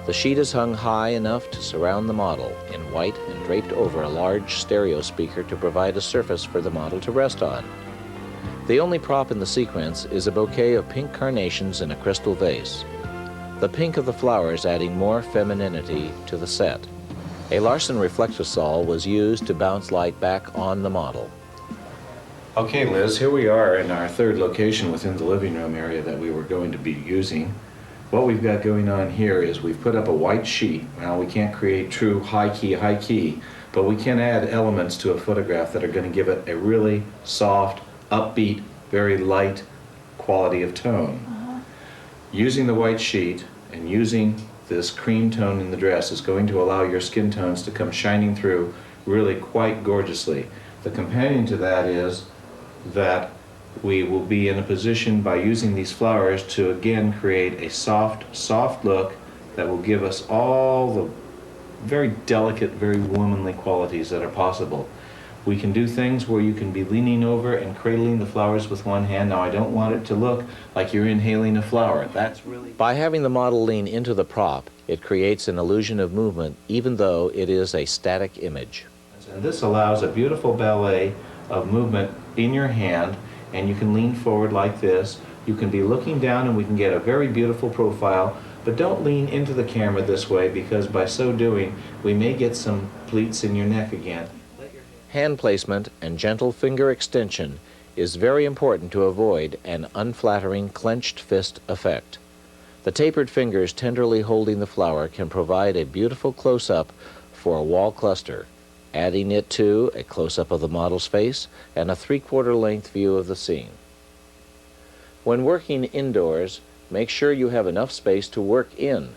The sheet is hung high enough to surround the model in white and draped over a large stereo speaker to provide a surface for the model to rest on. The only prop in the sequence is a bouquet of pink carnations in a crystal vase. The pink of the flowers adding more femininity to the set. A Larson reflectosol was used to bounce light back on the model. Okay, Liz, here we are in our third location within the living room area that we were going to be using. What we've got going on here is we've put up a white sheet. Now, we can't create true high key, but we can add elements to a photograph that are going to give it a really soft, upbeat, very light quality of tone. Using the white sheet and using this cream tone in the dress is going to allow your skin tones to come shining through really quite gorgeously. The companion to that is that we will be in a position by using these flowers to again create a soft look that will give us all the very delicate, very womanly qualities that are possible. We can do things where you can be leaning over and cradling the flowers with one hand. Now, I don't want it to look like you're inhaling a flower. That's really... By having the model lean into the prop, it creates an illusion of movement even though it is a static image. And this allows a beautiful ballet of movement in your hand, and you can lean forward like this. You can be looking down and we can get a very beautiful profile, but don't lean into the camera this way because by so doing, we may get some pleats in your neck again. Hand placement and gentle finger extension is very important to avoid an unflattering clenched fist effect. The tapered fingers tenderly holding the flower can provide a beautiful close-up for a wall cluster, adding it to a close-up of the model's face and a 3/4 length view of the scene. When working indoors, make sure you have enough space to work in.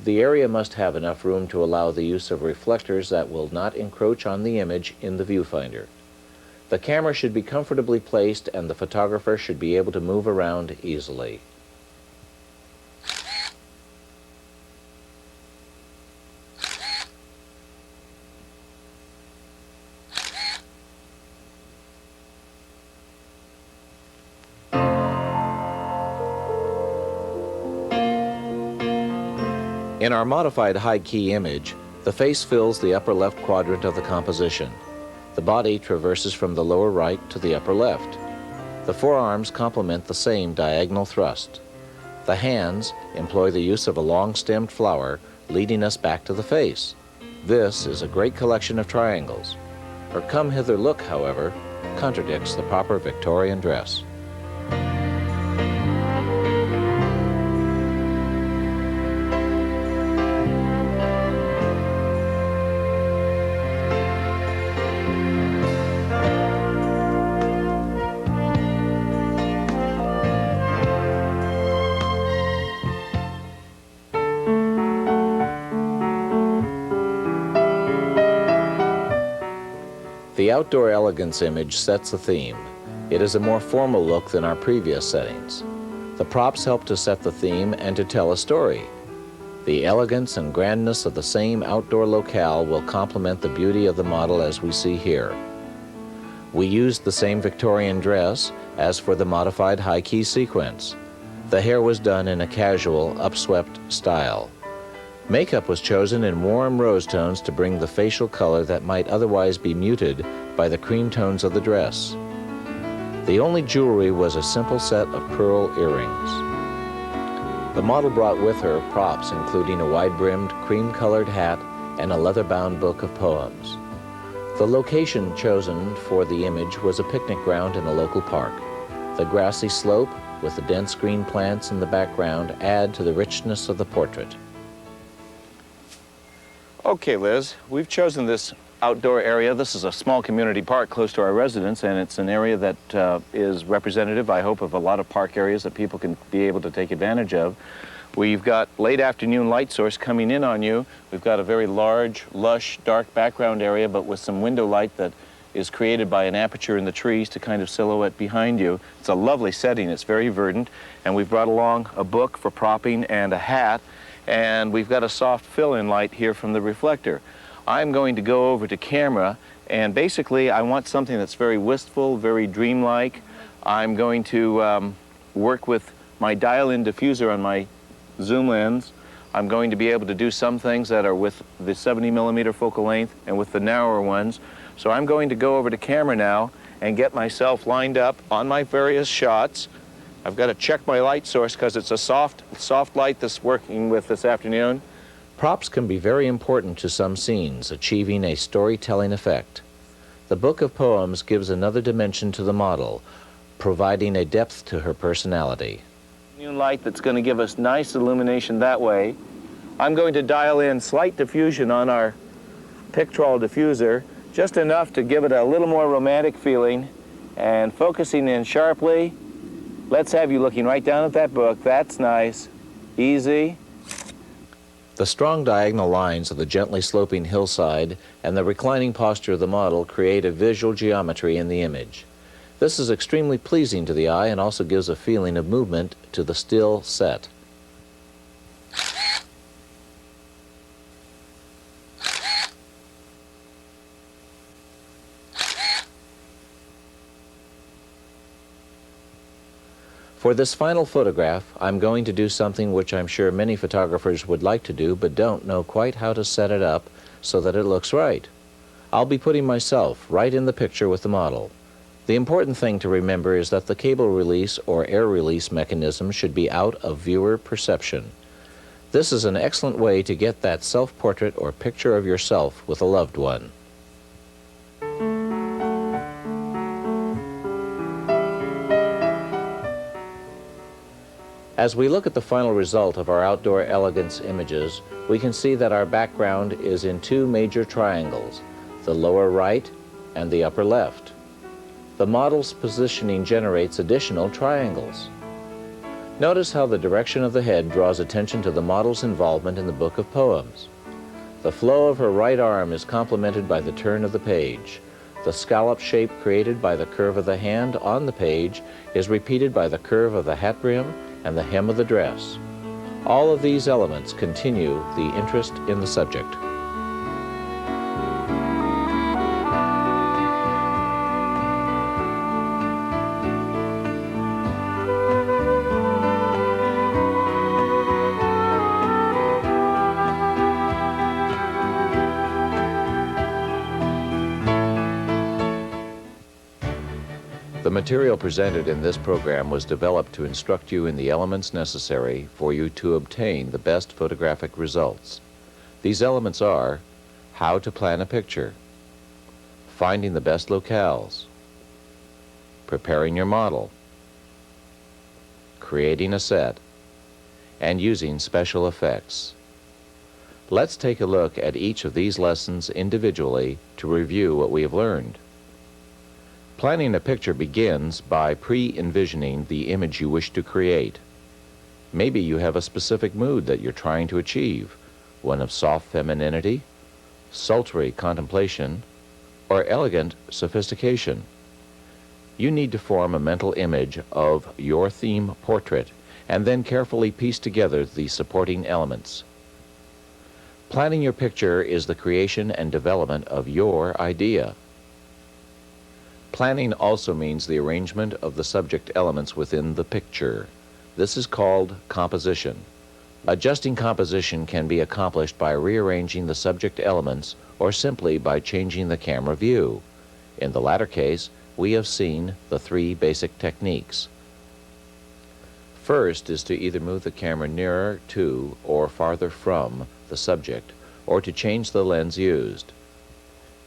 The area must have enough room to allow the use of reflectors that will not encroach on the image in the viewfinder. The camera should be comfortably placed and the photographer should be able to move around easily. In our modified high-key image, the face fills the upper left quadrant of the composition. The body traverses from the lower right to the upper left. The forearms complement the same diagonal thrust. The hands employ the use of a long-stemmed flower, leading us back to the face. This is a great collection of triangles. Her come-hither look, however, contradicts the proper Victorian dress. The outdoor elegance image sets the theme. It is a more formal look than our previous settings. The props help to set the theme and to tell a story. The elegance and grandness of the same outdoor locale will complement the beauty of the model as we see here. We used the same Victorian dress as for the modified high-key sequence. The hair was done in a casual, upswept style. Makeup was chosen in warm rose tones to bring the facial color that might otherwise be muted by the cream tones of the dress. The only jewelry was a simple set of pearl earrings. The model brought with her props including a wide-brimmed, cream-colored hat and a leather-bound book of poems. The location chosen for the image was a picnic ground in a local park. The grassy slope with the dense green plants in the background add to the richness of the portrait. Okay, Liz, we've chosen this outdoor area. This is a small community park close to our residence, and it's an area that is representative, I hope, of a lot of park areas that people can be able to take advantage of. We've got late afternoon light source coming in on you. We've got a very large, lush, dark background area, but with some window light that is created by an aperture in the trees to kind of silhouette behind you. It's a lovely setting. It's very verdant. And we've brought along a book for propping and a hat. And we've got a soft fill-in light here from the reflector. I'm going to go over to camera, and basically I want something that's very wistful, very dreamlike. I'm going to work with my dial-in diffuser on my zoom lens. I'm going to be able to do some things that are with the 70mm focal length and with the narrower ones. So I'm going to go over to camera now and get myself lined up on my various shots. I've got to check my light source because it's a soft light that's working with this afternoon. Props can be very important to some scenes, achieving a storytelling effect. The book of poems gives another dimension to the model, providing a depth to her personality. Light that's going to give us nice illumination that way. I'm going to dial in slight diffusion on our pictorial diffuser, just enough to give it a little more romantic feeling, and focusing in sharply. Let's have you looking right down at that book. That's nice. Easy. The strong diagonal lines of the gently sloping hillside and the reclining posture of the model create a visual geometry in the image. This is extremely pleasing to the eye and also gives a feeling of movement to the still set. For this final photograph, I'm going to do something which I'm sure many photographers would like to do but don't know quite how to set it up so that it looks right. I'll be putting myself right in the picture with the model. The important thing to remember is that the cable release or air release mechanism should be out of viewer perception. This is an excellent way to get that self-portrait or picture of yourself with a loved one. As we look at the final result of our outdoor elegance images, we can see that our background is in two major triangles, the lower right and the upper left. The model's positioning generates additional triangles. Notice how the direction of the head draws attention to the model's involvement in the book of poems. The flow of her right arm is complemented by the turn of the page. The scallop shape created by the curve of the hand on the page is repeated by the curve of the hat brim and the hem of the dress. All of these elements continue the interest in the subject. The material presented in this program was developed to instruct you in the elements necessary for you to obtain the best photographic results. These elements are how to plan a picture, finding the best locales, preparing your model, creating a set, and using special effects. Let's take a look at each of these lessons individually to review what we have learned. Planning a picture begins by pre-envisioning the image you wish to create. Maybe you have a specific mood that you're trying to achieve, one of soft femininity, sultry contemplation, or elegant sophistication. You need to form a mental image of your theme portrait and then carefully piece together the supporting elements. Planning your picture is the creation and development of your idea. Planning also means the arrangement of the subject elements within the picture. This is called composition. Adjusting composition can be accomplished by rearranging the subject elements or simply by changing the camera view. In the latter case, we have seen the three basic techniques. First is to either move the camera nearer to or farther from the subject, or to change the lens used.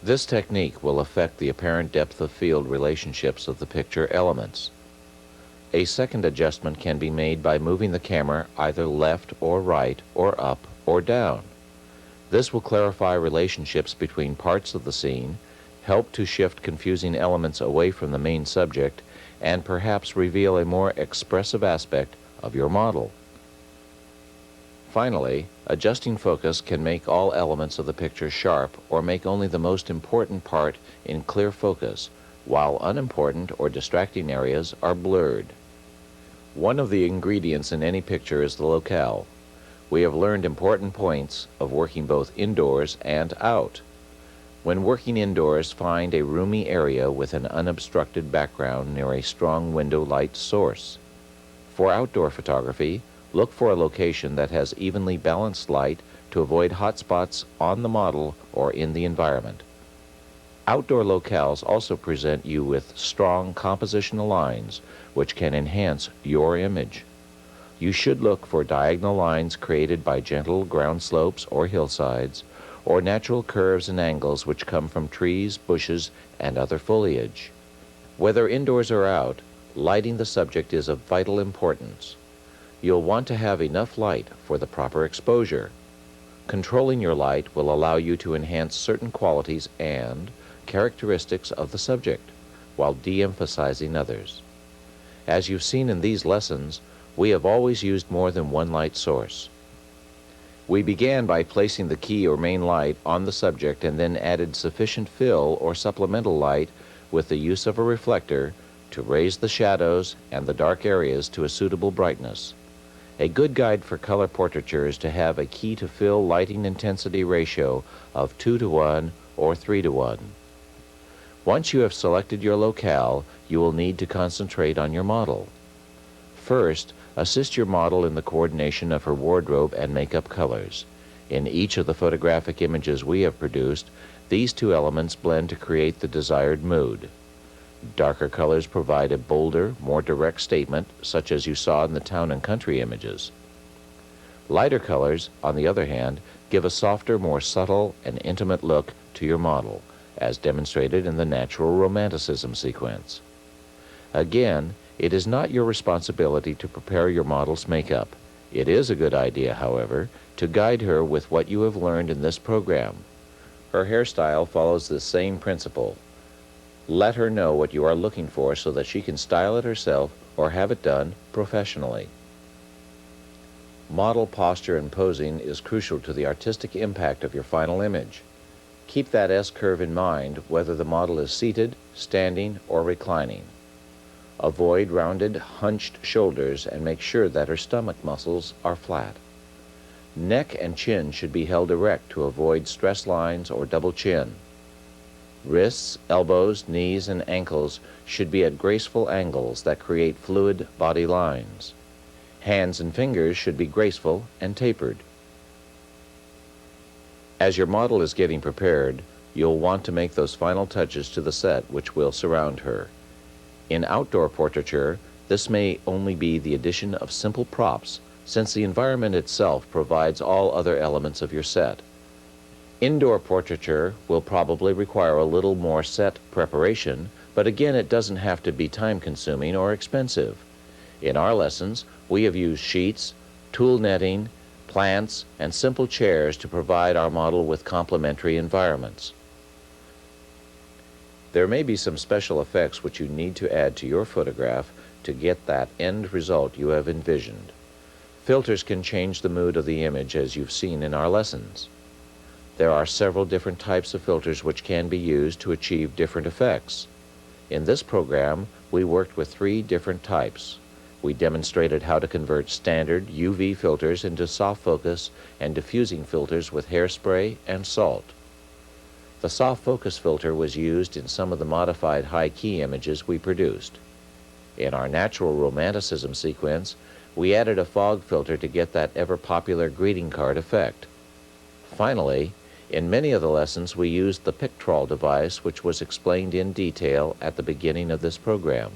This technique will affect the apparent depth of field relationships of the picture elements. A second adjustment can be made by moving the camera either left or right, or up or down. This will clarify relationships between parts of the scene, help to shift confusing elements away from the main subject, and perhaps reveal a more expressive aspect of your model. Finally, adjusting focus can make all elements of the picture sharp or make only the most important part in clear focus, while unimportant or distracting areas are blurred. One of the ingredients in any picture is the locale. We have learned important points of working both indoors and out. When working indoors, find a roomy area with an unobstructed background near a strong window light source. For outdoor photography, look for a location that has evenly balanced light to avoid hot spots on the model or in the environment. Outdoor locales also present you with strong compositional lines which can enhance your image. You should look for diagonal lines created by gentle ground slopes or hillsides, or natural curves and angles which come from trees, bushes, and other foliage. Whether indoors or out, lighting the subject is of vital importance. You'll want to have enough light for the proper exposure. Controlling your light will allow you to enhance certain qualities and characteristics of the subject, while de-emphasizing others. As you've seen in these lessons, we have always used more than one light source. We began by placing the key or main light on the subject and then added sufficient fill or supplemental light with the use of a reflector to raise the shadows and the dark areas to a suitable brightness. A good guide for color portraiture is to have a key to fill lighting intensity ratio of 2:1 or 3:1. Once you have selected your locale, you will need to concentrate on your model. First, assist your model in the coordination of her wardrobe and makeup colors. In each of the photographic images we have produced, these two elements blend to create the desired mood. Darker colors provide a bolder, more direct statement, such as you saw in the town and country images. Lighter colors, on the other hand, give a softer, more subtle and intimate look to your model, as demonstrated in the natural romanticism sequence. Again, it is not your responsibility to prepare your model's makeup. It is a good idea, however, to guide her with what you have learned in this program. Her hairstyle follows the same principle. Let her know what you are looking for so that she can style it herself or have it done professionally. Model posture and posing is crucial to the artistic impact of your final image. Keep that S-curve in mind whether the model is seated, standing, or reclining. Avoid rounded, hunched shoulders and make sure that her stomach muscles are flat. Neck and chin should be held erect to avoid stress lines or double chin. Wrists, elbows, knees, and ankles should be at graceful angles that create fluid body lines. Hands and fingers should be graceful and tapered. As your model is getting prepared, you'll want to make those final touches to the set which will surround her. In outdoor portraiture, this may only be the addition of simple props, since the environment itself provides all other elements of your set. Indoor portraiture will probably require a little more set preparation, but again, it doesn't have to be time-consuming or expensive. In our lessons, we have used sheets, tulle netting, plants, and simple chairs to provide our model with complementary environments. There may be some special effects which you need to add to your photograph to get that end result you have envisioned. Filters can change the mood of the image, as you've seen in our lessons. There are several different types of filters which can be used to achieve different effects. In this program, we worked with 3 different types. We demonstrated how to convert standard UV filters into soft focus and diffusing filters with hairspray and salt. The soft focus filter was used in some of the modified high-key images we produced. In our natural romanticism sequence, we added a fog filter to get that ever-popular greeting card effect. Finally, in many of the lessons, we used the pictorial device, which was explained in detail at the beginning of this program.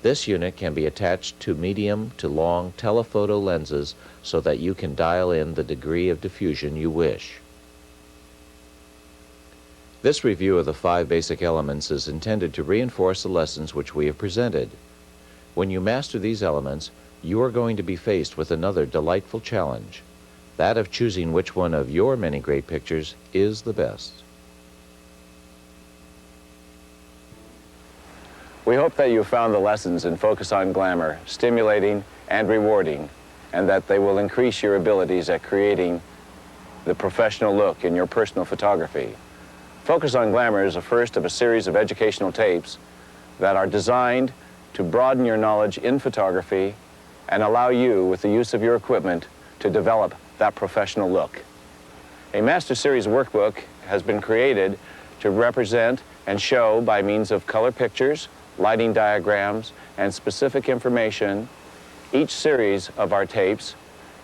This unit can be attached to medium to long telephoto lenses so that you can dial in the degree of diffusion you wish. This review of the 5 basic elements is intended to reinforce the lessons which we have presented. When you master these elements, you are going to be faced with another delightful challenge, that of choosing which one of your many great pictures is the best. We hope that you found the lessons in Focus on Glamour stimulating and rewarding. and that they will increase your abilities at creating the professional look in your personal photography. Focus on Glamour is the first of a series of educational tapes that are designed to broaden your knowledge in photography and allow you, with the use of your equipment, to develop that professional look. A Master Series workbook has been created to represent and show, by means of color pictures, lighting diagrams, and specific information, each series of our tapes,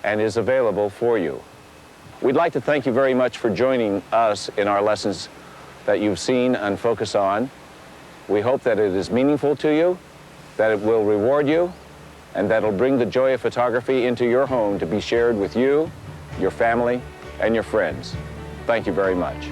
and is available for you. We'd like to thank you very much for joining us in our lessons that you've seen and Focus On. We hope that it is meaningful to you, that it will reward you, and that it'll bring the joy of photography into your home to be shared with you, your family, and your friends. Thank you very much.